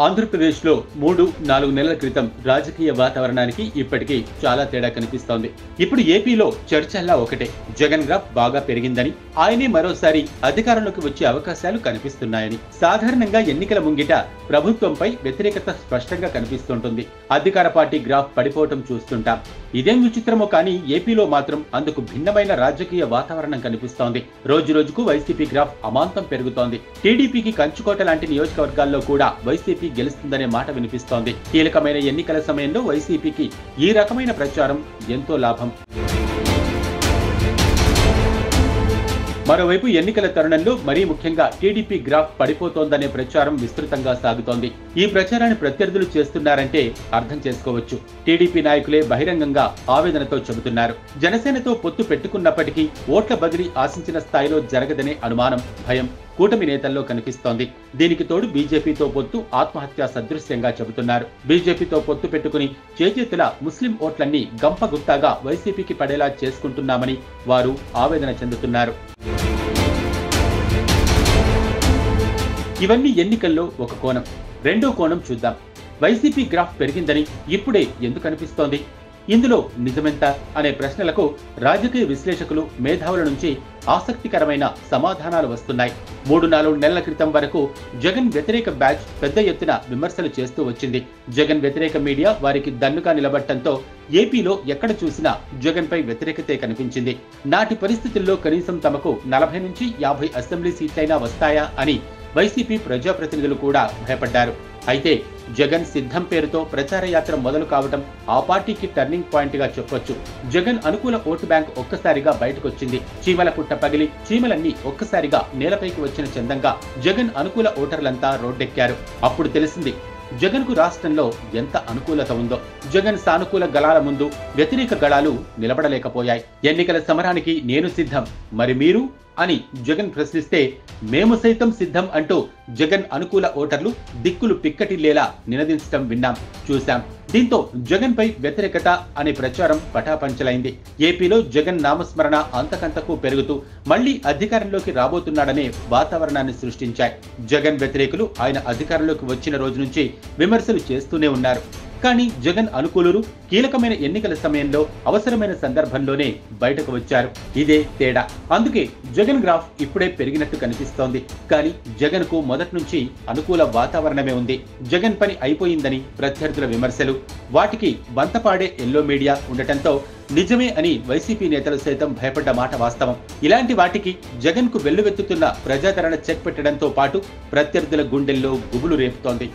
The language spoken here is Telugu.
ఆంధ్రప్రదేశ్లో 3-4 నెలల క్రితం రాజకీయ వాతావరణానికి ఇప్పటికీ చాలా తేడా కనిపిస్తోంది. ఇప్పుడు ఏపీలో చర్చల్లా ఒకటే, జగన్ గ్రాఫ్ బాగా పెరిగిందని, ఆయనే మరోసారి అధికారంలోకి వచ్చే అవకాశాలు కనిపిస్తున్నాయని. సాధారణంగా ఎన్నికల ముంగిట ప్రభుత్వంపై వ్యతిరేకత స్పష్టంగా కనిపిస్తుంటుంది. అధికార పార్టీ గ్రాఫ్ పడిపోవటం చూస్తుంటాం. ఇదేం విచిత్రమో కానీ ఏపీలో మాత్రం అందుకు భిన్నమైన రాజకీయ వాతావరణం కనిపిస్తోంది. రోజు రోజుకు వైసీపీ గ్రాఫ్ అమాంతం పెరుగుతోంది. టీడీపీకి కంచుకోట లాంటి నియోజకవర్గాల్లో కూడా వైసీపీ గెలుస్తుందనే మాట వినిపిస్తోంది. కీలకమైన ఎన్నికల సమయంలో వైసీపీకి ఈ రకమైన ప్రచారం ఎంతో లాభం. మరోవైపు ఎన్నికల తరుణంలో మరీ ముఖ్యంగా టీడీపీ గ్రాఫ్ పడిపోతోందనే ప్రచారం విస్తృతంగా సాగుతోంది. ఈ ప్రచారాన్ని ప్రత్యర్థులు చేస్తున్నారంటే అర్థం చేసుకోవచ్చు. టీడీపీ నాయకులే బహిరంగంగా ఆవేదనతో చెబుతున్నారు. జనసేనతో పొత్తు పెట్టుకున్నప్పటికీ ఓట్ల బదిలీ ఆశించిన స్థాయిలో జరగదనే అనుమానం, భయం కూటమి నేతల్లో కనిపిస్తోంది. దీనికి తోడు బీజేపీతో పొత్తు ఆత్మహత్యా సదృశ్యంగా చెబుతున్నారు. బీజేపీతో పొత్తు పెట్టుకుని చేజేతుల ముస్లిం ఓట్లన్నీ గంపగుత్తాగా వైసీపీకి పడేలా చేసుకుంటున్నామని వారు ఆవేదన చెందుతున్నారు. ఇవన్నీ ఎన్నికల్లో ఒక కోణం. రెండో కోణం చూద్దాం. వైసీపీ గ్రాఫ్ పెరిగిందని ఇప్పుడే ఎందుకు అనిపిస్తోంది? ఇందులో నిజమెంత అనే ప్రశ్నలకు రాజకీయ విశ్లేషకులు, మేధావుల నుంచి ఆసక్తికరమైన సమాధానాలు వస్తున్నాయి. 3-4 నెలల క్రితం వరకు జగన్ వ్యతిరేక బ్యాచ్ పెద్ద ఎత్తున విమర్శలు చేస్తూ వచ్చింది. జగన్ వ్యతిరేక మీడియా వారికి దన్నుగా నిలబడటంతో ఏపీలో ఎక్కడ చూసినా జగన్ పై వ్యతిరేకతే కనిపించింది. నాటి పరిస్థితుల్లో కనీసం తమకు 40-50 అసెంబ్లీ సీట్లైనా వస్తాయా అని వైసీపీ ప్రజాప్రతినిధులు కూడా భయపడ్డారు. అయితే జగన్ సిద్ధం పేరుతో ప్రచార యాత్ర మొదలు కావటం ఆ పార్టీకి టర్నింగ్ పాయింట్ గా చెప్పొచ్చు. జగన్ అనుకూల ఓటు బ్యాంక్ ఒక్కసారిగా బయటకొచ్చింది. చీమల పుట్ట పగిలి చీమలన్నీ ఒక్కసారిగా నేలపైకి వచ్చిన చందంగా జగన్ అనుకూల ఓటర్లంతా రోడ్డెక్కారు. అప్పుడు తెలిసింది జగన్ కు రాష్ట్రంలో ఎంత అనుకూలత ఉందో. జగన్ సానుకూల గళాల ముందు వ్యతిరేక గళాలు నిలబడలేకపోయాయి. ఎన్నికల సమరానికి నేను సిద్ధం, మరి మీరు అని జగన్ ప్రశ్నిస్తే మేము సైతం సిద్ధం అంటూ జగన్ అనుకూల ఓటర్లు దిక్కులు పిక్కటిల్లేలా నినదించడం విన్నాం, చూశాం. దీంతో జగన్ పై వ్యతిరేకత అనే ప్రచారం పటాపంచలైంది. ఏపీలో జగన్ నామస్మరణ అంతకంతకు పెరుగుతూ మళ్లీ అధికారంలోకి రాబోతున్నాడనే వాతావరణాన్ని సృష్టించాయి. జగన్ వ్యతిరేకులు ఆయన అధికారంలోకి వచ్చిన రోజు నుంచి విమర్శలు చేస్తూనే ఉన్నారు. కానీ జగన్ అనుకూలురు కీలకమైన ఎన్నికల సమయంలో అవసరమైన సందర్భంలోనే బయటకు వచ్చారు. ఇదే తేడా. అందుకే జగన్ గ్రాఫ్ ఇప్పుడే పెరిగినట్టు కనిపిస్తోంది. కానీ జగన్ కు మొదటి నుంచి అనుకూల వాతావరణమే ఉంది. జగన్ పని అయిపోయిందని ప్రత్యర్థుల విమర్శలు, వాటికి వంతపాడే ఎల్లో మీడియా ఉండటంతో నిజమే అని వైసీపీ నేతలు సైతం భయపడ్డ మాట వాస్తవం. ఇలాంటి వాటికి జగన్ కు వెల్లువెత్తుతున్న ప్రజాదరణ చెక్ పెట్టడంతో పాటు ప్రత్యర్థుల గుండెల్లో గుబులు రేపుతోంది.